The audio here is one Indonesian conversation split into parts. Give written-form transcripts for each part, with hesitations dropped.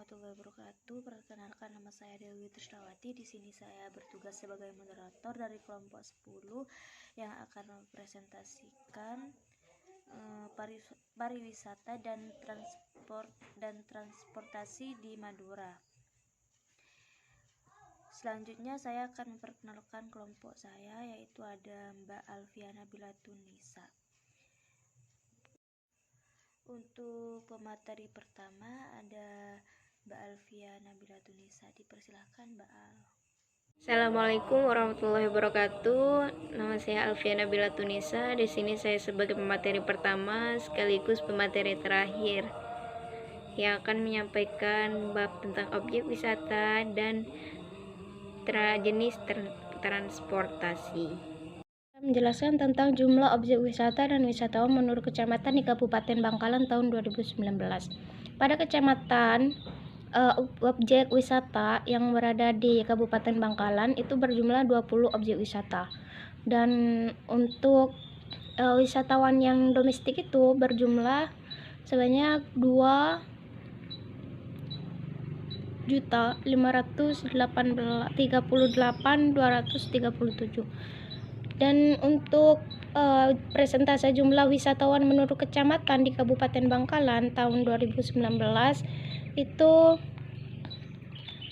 warahmatullahi wabarakatuh. Perkenalkan, nama saya Dewi Trisnawati. Di sini saya bertugas sebagai moderator dari kelompok 10 yang akan mempresentasikan pariwisata dan transportasi di Madura. Selanjutnya saya akan memperkenalkan kelompok saya, yaitu ada Mbak Alfiana Bilatunisa. Untuk pemateri pertama ada Mbak Alfiana Bilatunisa. Dipersilahkan Mbak Al. Assalamualaikum warahmatullahi wabarakatuh. Nama saya Alfiana Bilatunisa. Di sini saya sebagai pemateri pertama sekaligus pemateri terakhir yang akan menyampaikan bab tentang objek wisata dan jenis transportasi. Menjelaskan tentang jumlah objek wisata dan wisatawan menurut kecamatan di Kabupaten Bangkalan tahun 2019. Pada kecamatan, objek wisata yang berada di Kabupaten Bangkalan itu berjumlah 20 objek wisata. Dan untuk wisatawan yang domestik itu berjumlah sebanyak 2.538.237. Dan untuk presentase jumlah wisatawan menurut kecamatan di Kabupaten Bangkalan tahun 2019 itu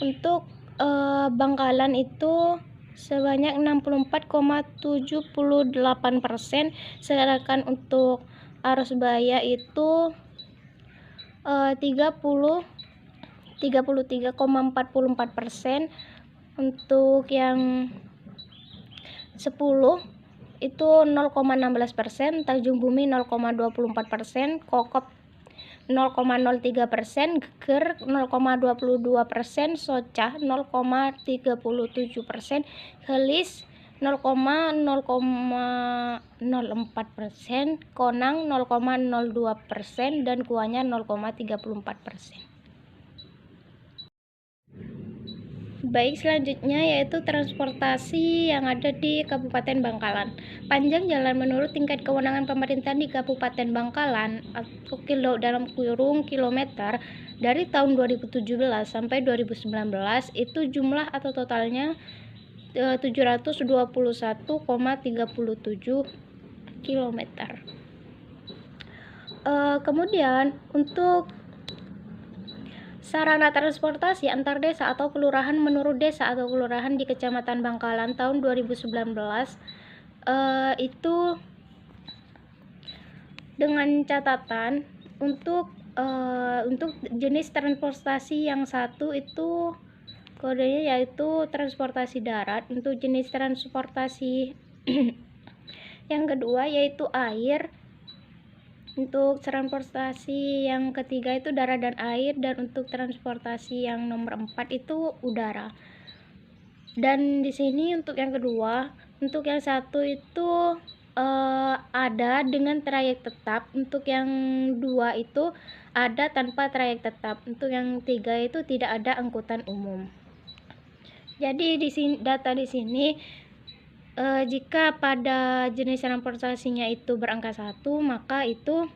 untuk Bangkalan itu sebanyak 64,78%, sedangkan untuk arus baya itu 33,44%. Untuk yang 10 itu 0,16%, Tanjung Bumi 0,24%, Kokop 0,03%, Geger 0,22%, Socah 0,37%, Helis 0,04%, Konang 0,02%, dan Kuanyar 0,34%. Baik, selanjutnya yaitu transportasi yang ada di Kabupaten Bangkalan. Panjang jalan menurut tingkat kewenangan pemerintahan di Kabupaten Bangkalan atau dalam kurung kilometer dari tahun 2017 sampai 2019 itu jumlah atau totalnya 721,37 km. Kemudian untuk sarana transportasi antar desa atau kelurahan menurut desa atau kelurahan di Kecamatan Bangkalan tahun 2019 itu dengan catatan untuk jenis transportasi yang satu itu kodenya yaitu transportasi darat. Untuk jenis transportasi yang kedua yaitu air. Untuk transportasi yang ketiga itu darat dan air, dan untuk transportasi yang nomor 4 itu udara. Dan di sini untuk yang kedua, untuk yang satu itu ada dengan trayek tetap, untuk yang dua itu ada tanpa trayek tetap, untuk yang tiga itu tidak ada angkutan umum. Jadi di sini data di sini jika pada jenis transportasinya itu berangka 1, maka itu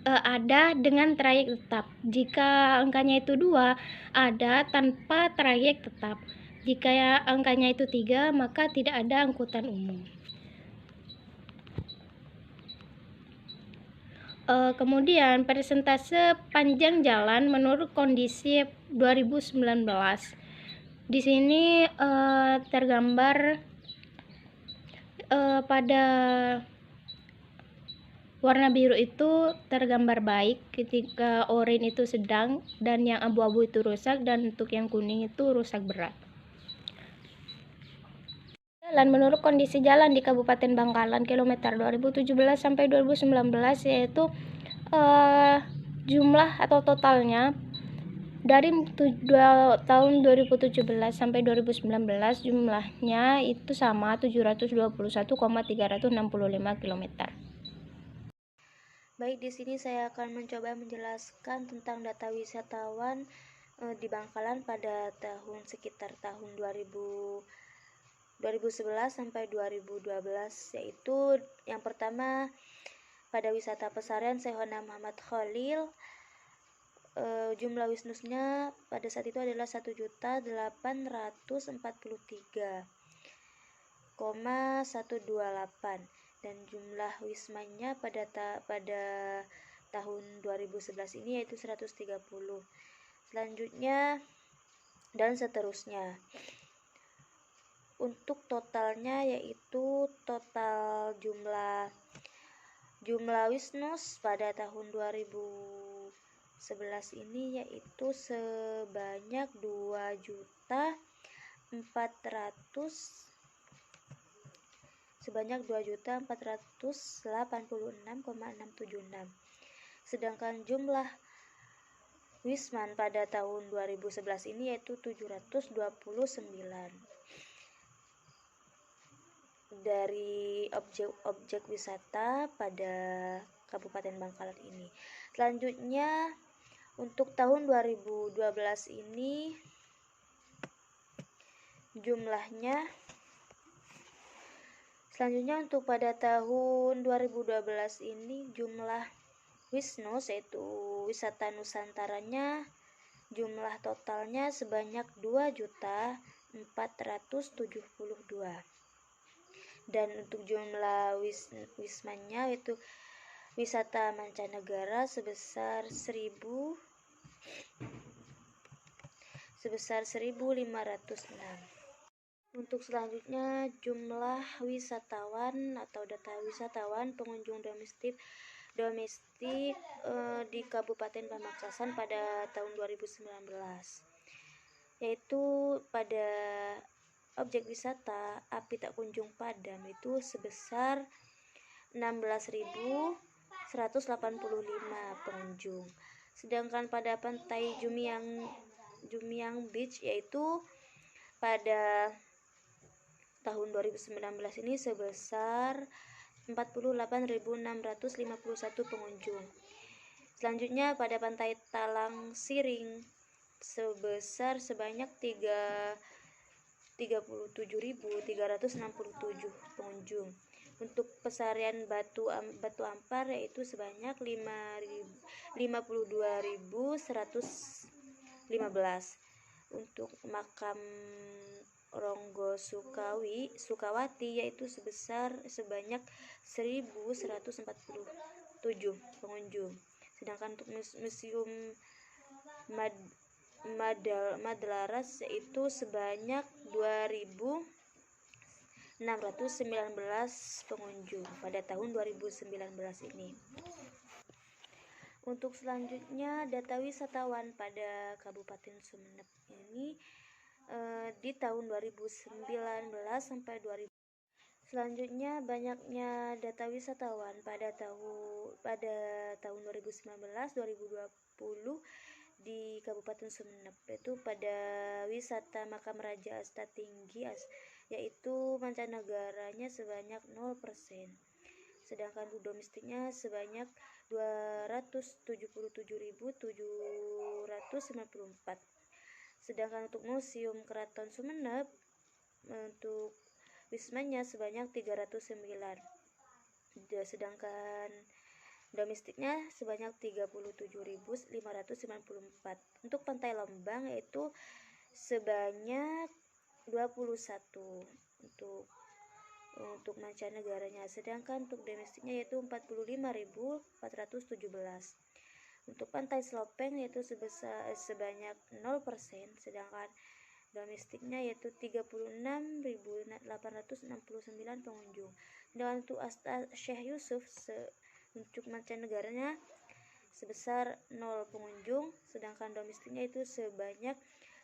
ada dengan trayek tetap. Jika angkanya itu 2, ada tanpa trayek tetap. Jika angkanya itu 3, maka tidak ada angkutan umum. Kemudian persentase panjang jalan menurut kondisi 2019. Di sini tergambar pada warna biru itu tergambar baik, ketika oranye itu sedang, dan yang abu-abu itu rusak, dan untuk yang kuning itu rusak berat. Jalan menurut kondisi jalan di Kabupaten Bangkalan kilometer 2017 sampai 2019 yaitu jumlah atau totalnya dari tahun 2017 sampai 2019 jumlahnya itu sama 721,365 km. Baik, di sini saya akan mencoba menjelaskan tentang data wisatawan di Bangkalan pada sekitar tahun 2011 sampai 2012, yaitu yang pertama pada wisata pesarian Sehona Muhammad Khalil jumlah wisnusnya pada saat itu adalah 1.843,128 dan jumlah wismanya pada tahun 2011 ini yaitu 130. Selanjutnya dan seterusnya. Untuk totalnya yaitu total jumlah wisnus pada tahun 2011 ini yaitu sebanyak 2.486,676. Sedangkan jumlah wisman pada tahun 2011 ini yaitu 729. Dari objek wisata pada Kabupaten Bangkalan ini. Selanjutnya untuk tahun 2012 ini jumlahnya untuk pada tahun 2012 ini jumlah wisnus yaitu wisata nusantaranya jumlah totalnya sebanyak 2.472. Dan untuk jumlah wismanya yaitu wisata mancanegara sebesar 1.506. Untuk selanjutnya jumlah wisatawan atau data wisatawan pengunjung domestik di Kabupaten Pamekasan pada tahun 2019 yaitu pada objek wisata api tak kunjung padam itu sebesar 16.185 pengunjung. Sedangkan pada pantai Jumiang Beach yaitu pada tahun 2019 ini sebesar 48.651 pengunjung. Selanjutnya pada pantai Talang Siring sebanyak 37.367 pengunjung. Untuk pesarian Batu Ampar yaitu sebanyak 52.115. Untuk makam Ronggo Sukawati yaitu sebanyak 1.147 pengunjung. Sedangkan untuk Museum Madlaras yaitu sebanyak 2.619 pengunjung pada tahun 2019 ini. Untuk selanjutnya data wisatawan pada Kabupaten Sumeneb ini di tahun 2019 sampai 2000. Selanjutnya banyaknya data wisatawan pada tahun 2019 2020 di Kabupaten Sumeneb yaitu pada wisata makam Raja Asta Tinggi yaitu mancanegaranya sebanyak 0%. Sedangkan untuk domestiknya sebanyak 277.794. Sedangkan untuk Museum Keraton Sumeneb untuk wismanya sebanyak 309. Sedangkan domestiknya sebanyak 37.594. Untuk Pantai Lembang yaitu sebanyak 21 untuk mancanegaranya, sedangkan untuk domestiknya yaitu 45.417. Untuk Pantai Slopeng yaitu sebanyak 0%, sedangkan domestiknya yaitu 36.869 pengunjung. Dan untuk Asta Syekh Yusuf untuk mancanegaranya sebesar 0 pengunjung, sedangkan domestiknya itu sebanyak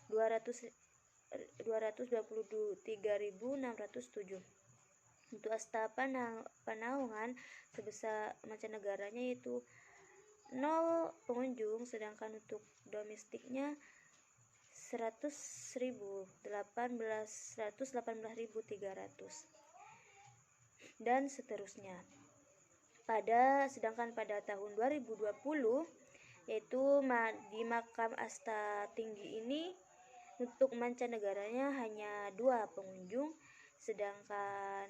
223.607. Untuk Asta Panaungan sebesar mancanegaranya yaitu 0 pengunjung, sedangkan untuk domestiknya 118.300 dan seterusnya. Sedangkan pada tahun 2020 yaitu di makam Asta Tinggi ini untuk mancanegaranya hanya 2 pengunjung, sedangkan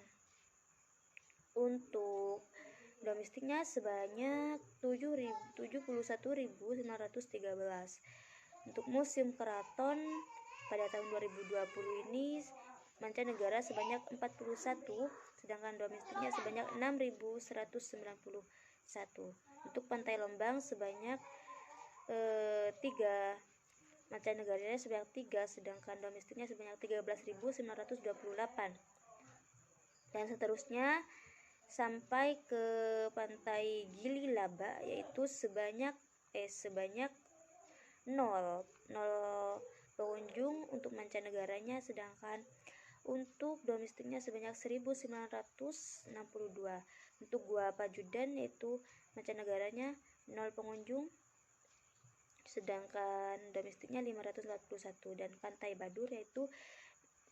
untuk domestiknya sebanyak 71.913. Untuk museum keraton pada tahun 2020 ini mancanegara sebanyak 41, sedangkan domestiknya sebanyak 6.191. Untuk pantai Lembang sebanyak 3, mancanegaranya sebanyak 3, sedangkan domestiknya sebanyak 13.928. Dan seterusnya sampai ke pantai Gili Laba, yaitu sebanyak 0 pengunjung untuk mancanegaranya, sedangkan untuk domestiknya sebanyak 1.962. Untuk Gua Pajudan yaitu mancanegaranya 0 pengunjung, sedangkan domestiknya 541. Dan Pantai Badur yaitu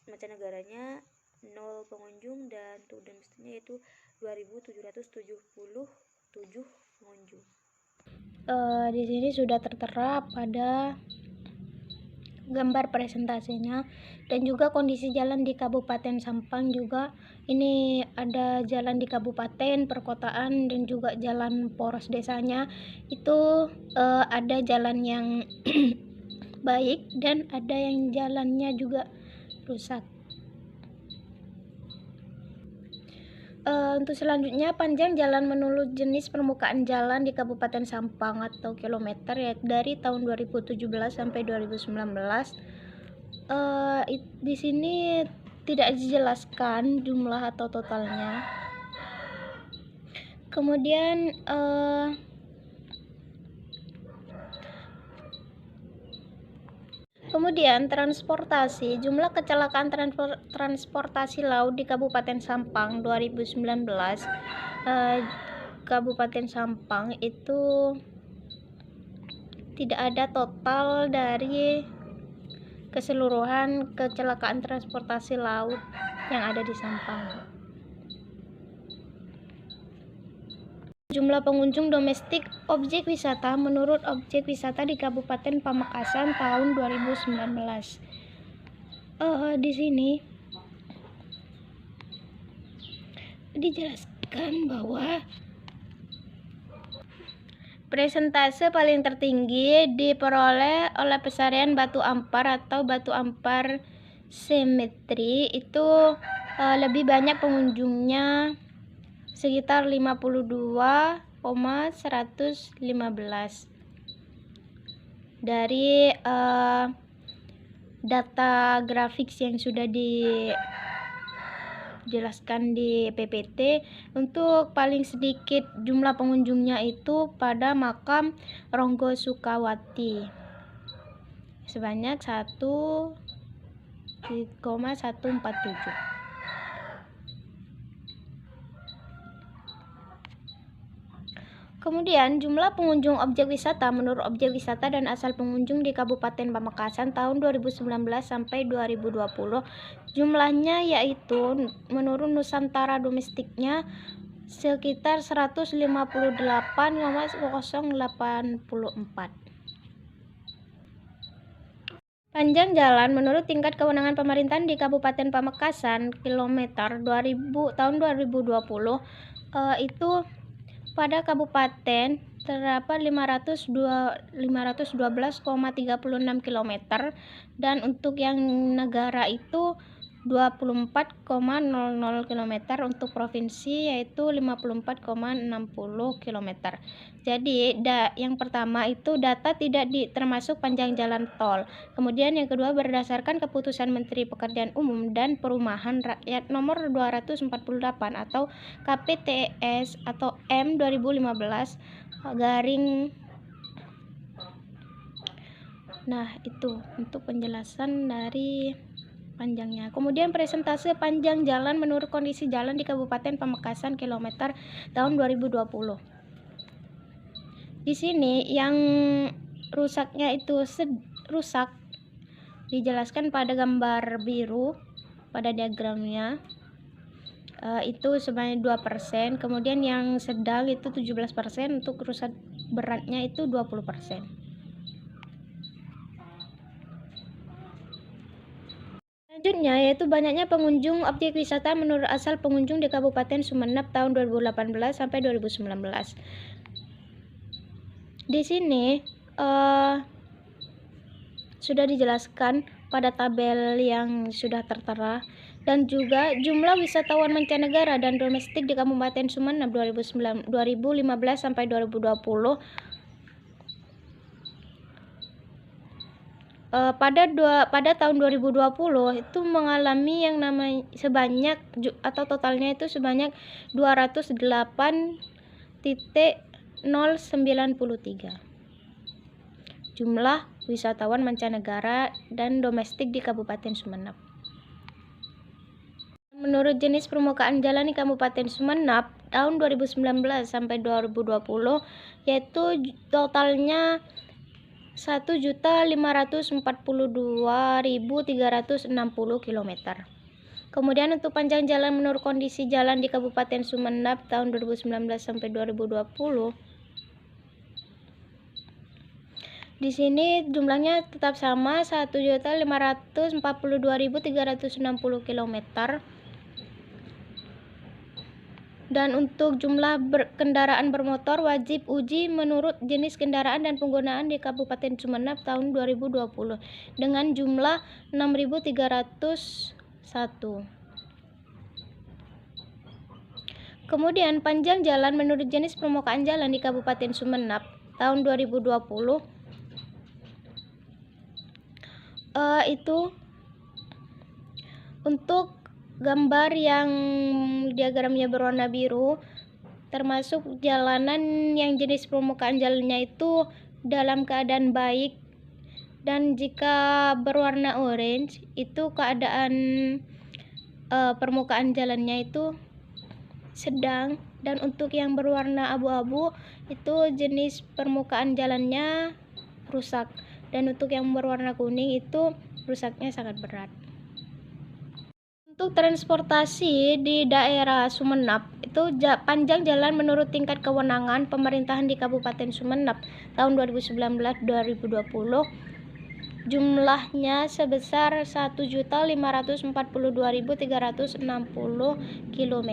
mancanegaranya 0 pengunjung dan untuk domestiknya yaitu 2.777 pengunjung. Di sini sudah tertera pada gambar presentasinya dan juga kondisi jalan di Kabupaten Sampang juga. Ini ada jalan di kabupaten, perkotaan, dan juga jalan poros desanya. Itu ada jalan yang baik dan ada yang jalannya juga rusak. Untuk selanjutnya, panjang jalan menurut jenis permukaan jalan di Kabupaten Sampang atau kilometer ya dari tahun 2017 sampai 2019. Di sini tidak dijelaskan jumlah atau totalnya. Kemudian transportasi, jumlah kecelakaan transportasi laut di Kabupaten Sampang 2019. Kabupaten Sampang itu tidak ada total dari keseluruhan kecelakaan transportasi laut yang ada di Sampang. Jumlah pengunjung domestik objek wisata menurut objek wisata di Kabupaten Pamekasan tahun 2019. Di sini dijelaskan bahwa persentase paling tertinggi diperoleh oleh pesarian Batu Ampar atau Batu Ampar Cemetery. Itu lebih banyak pengunjungnya, sekitar 52,115 dari data grafik yang sudah dijelaskan di PPT. Untuk paling sedikit jumlah pengunjungnya itu pada makam Ronggo Sukawati sebanyak 1,147. Kemudian jumlah pengunjung objek wisata menurut objek wisata dan asal pengunjung di Kabupaten Pamekasan tahun 2019 sampai 2020. Jumlahnya yaitu menurut Nusantara domestiknya sekitar 158,084. Panjang jalan menurut tingkat kewenangan pemerintahan di Kabupaten Pamekasan kilometer 2000 tahun 2020 itu pada kabupaten terdapat 512,36 km dan untuk yang negara itu 24,00 km, untuk provinsi yaitu 54,60 km. Jadi yang pertama itu data tidak termasuk panjang jalan tol. Kemudian yang kedua, berdasarkan keputusan Menteri Pekerjaan Umum dan Perumahan Rakyat nomor 248 atau KPTS atau M 2015 garing. Nah, itu untuk penjelasan dari panjangnya. Kemudian presentase panjang jalan menurut kondisi jalan di Kabupaten Pamekasan kilometer tahun 2020. Di sini yang rusaknya itu rusak dijelaskan pada gambar biru pada diagramnya. Itu sebanyak 2%, kemudian yang sedang itu 17%, untuk rusak beratnya itu 20%. Selanjutnya yaitu banyaknya pengunjung objek wisata menurut asal pengunjung di Kabupaten Sumeneb tahun 2018 sampai 2019. Di sini sudah dijelaskan pada tabel yang sudah tertera, dan juga jumlah wisatawan mancanegara dan domestik di Kabupaten Sumeneb 2015 sampai 2020. Pada tahun 2020 itu mengalami yang namanya sebanyak atau totalnya itu sebanyak 208.093 jumlah wisatawan mancanegara dan domestik di Kabupaten Sumeneb. Menurut jenis permukaan jalan di Kabupaten Sumeneb tahun 2019 sampai 2020 yaitu totalnya 1.542.360 km. Kemudian untuk panjang jalan menurut kondisi jalan di Kabupaten Sumeneb tahun 2019 sampai 2020, di sini jumlahnya tetap sama 1.542.360 km. Dan untuk jumlah kendaraan bermotor wajib uji menurut jenis kendaraan dan penggunaan di Kabupaten Sumeneb tahun 2020 dengan jumlah 6.301. Kemudian panjang jalan menurut jenis permukaan jalan di Kabupaten Sumeneb tahun 2020 itu untuk gambar yang diagramnya berwarna biru, termasuk jalanan yang jenis permukaan jalannya itu dalam keadaan baik, dan jika berwarna orange itu keadaan permukaan jalannya itu sedang, dan untuk yang berwarna abu-abu itu jenis permukaan jalannya rusak, dan untuk yang berwarna kuning itu rusaknya sangat berat. Untuk transportasi di daerah Sumeneb itu panjang jalan menurut tingkat kewenangan pemerintahan di Kabupaten Sumeneb tahun 2019-2020 jumlahnya sebesar 1.542.360 km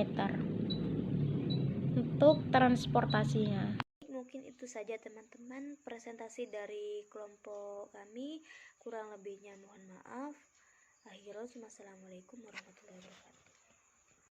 untuk transportasinya. Mungkin itu saja teman-teman presentasi dari kelompok kami, kurang lebihnya mohon maaf. Akhirnya, wassalamualaikum warahmatullahi wabarakatuh.